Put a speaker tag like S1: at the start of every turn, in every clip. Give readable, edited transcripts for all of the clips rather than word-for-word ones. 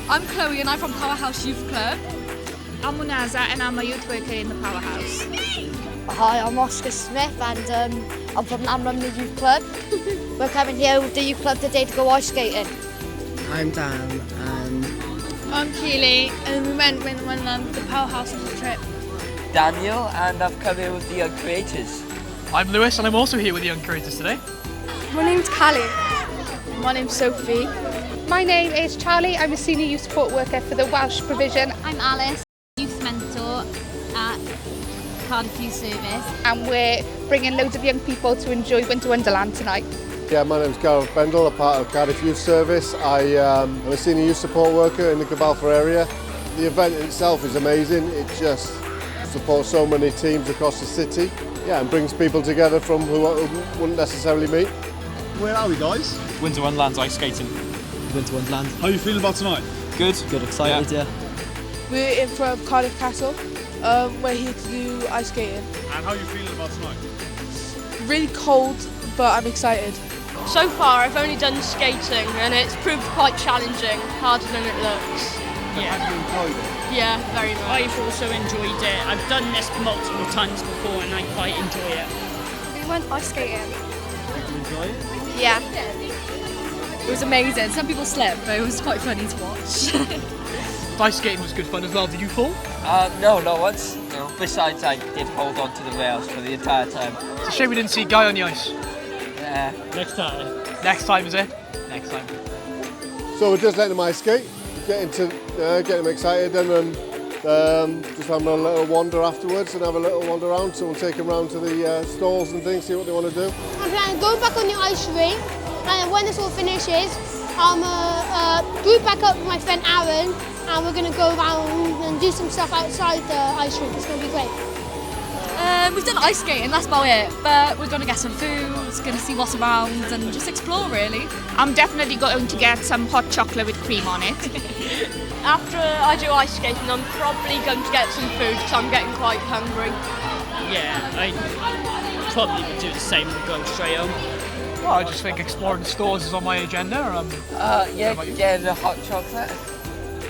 S1: I'm Chloe and I'm from Powerhouse Youth Club.
S2: I'm Munaza and I'm a youth worker in the Powerhouse.
S3: Hi, I'm Oscar Smith and I'm from the Youth Club. We're coming here with the Youth Club today to go ice skating.
S4: I'm Dan and
S2: I'm Keely and we went the Powerhouse on the trip.
S5: Daniel and I've come here with the Young Creators.
S6: I'm Lewis and I'm also here with the Young Creators today.
S7: My name's Callie.
S2: My name's Sophie.
S7: My name is Charlie. I'm a senior youth support worker for the Welsh provision.
S8: I'm Alice, youth mentor at Cardiff Youth Service.
S7: And we're bringing loads of young people to enjoy Winter Wonderland tonight.
S9: Yeah, my name's Gareth Bendel, a part of Cardiff Youth Service. I'm a senior youth support worker in the Cabalfa area. The event itself is amazing. It just supports so many teams across the city. Yeah, and brings people together from who wouldn't necessarily meet.
S10: Where are we, guys?
S6: Winter Wonderland's ice skating.
S4: Winter Wonderland.
S10: How are you feeling about tonight?
S6: Good.
S4: Good, excited, yeah.
S11: We're in from Cardiff Castle. We're here to do ice skating.
S10: And how are you feeling about tonight?
S11: Really cold, but I'm excited.
S12: So far I've only done skating and it's proved quite challenging, harder than it looks.
S10: Have you enjoyed it?
S12: Yeah, very much.
S13: I've also enjoyed it. I've done this multiple times before and I quite enjoy it.
S7: We went ice skating.
S10: Did you enjoy it?
S7: Yeah.
S1: It was amazing. Some people slept, but it was quite funny to watch.
S6: Ice skating was good fun as well. Did you fall?
S5: No, not once. No. Besides, I did hold on to the rails for the entire time.
S6: It's a shame we didn't see Guy on the ice.
S5: Yeah.
S13: Next time.
S6: Next time, is it? Next time.
S9: So we're just letting them ice skate, get them excited, and then just having a little wander afterwards and have a little wander around. So we'll take them round to the stalls and things, see what they want to do.
S3: I'm going to go back on the ice rink, and when this all finishes, I'm group back up with my friend Aaron, and we're going to go around and do some stuff outside the ice rink. It's going to be great.
S1: We've done ice skating, that's about it. But we're going to get some food, going to see what's around and just explore really.
S2: I'm definitely going to get some hot chocolate with cream on it.
S12: After I do ice skating I'm probably going to get some food because I'm getting quite hungry.
S13: Yeah, I probably would do the same and go straight home.
S6: Well, I just think exploring the stores is on my agenda.
S5: Yeah, getting the hot chocolate.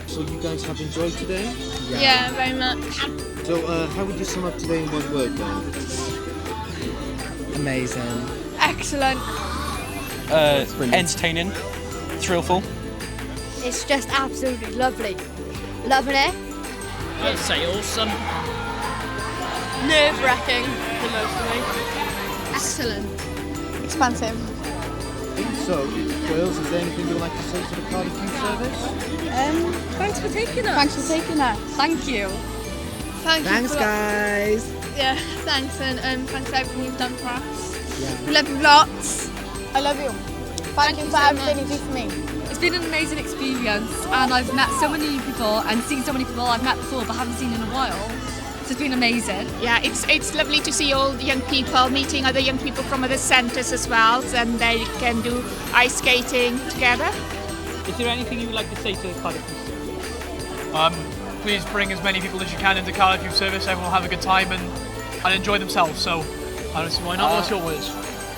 S4: So you guys have enjoyed today?
S2: Yeah, very much.
S4: So how would you sum up today in one word then?
S11: Amazing.
S7: Excellent.
S6: Entertaining, thrillful.
S3: It's just absolutely lovely. Loving it.
S13: I'd say awesome.
S12: Nerve-wracking for most of me.
S7: Excellent. Expansive.
S4: So, girls, is there anything you'd like to say to the Cardiff Youth Service?
S1: Thanks for taking us.
S7: Thanks for taking us.
S1: Thank you.
S4: Thanks, guys.
S7: Yeah, thanks and thanks for everything you've done for us. Yeah. We love you lots. I love you. Thank you for everything you do for me.
S1: It's been an amazing experience and I've met so many people and seen so many people I've met before but haven't seen in a while. So it's been amazing.
S2: Yeah, it's lovely to see all the young people, meeting other young people from other centres as well, and they can do ice skating together.
S13: Is there anything you would like to say to the Cardiff Youth Service?
S6: Please bring as many people as you can into Cardiff Youth Service. Everyone will have a good time and enjoy themselves. So I don't see why not. What's your words?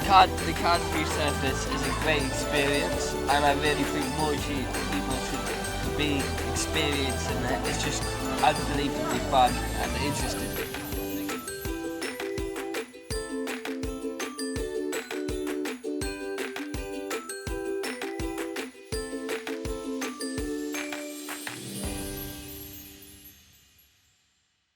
S5: The Cardiff Youth Service is a great experience, and I really think more people should be experiencing it. It's just unbelievably fun and interesting.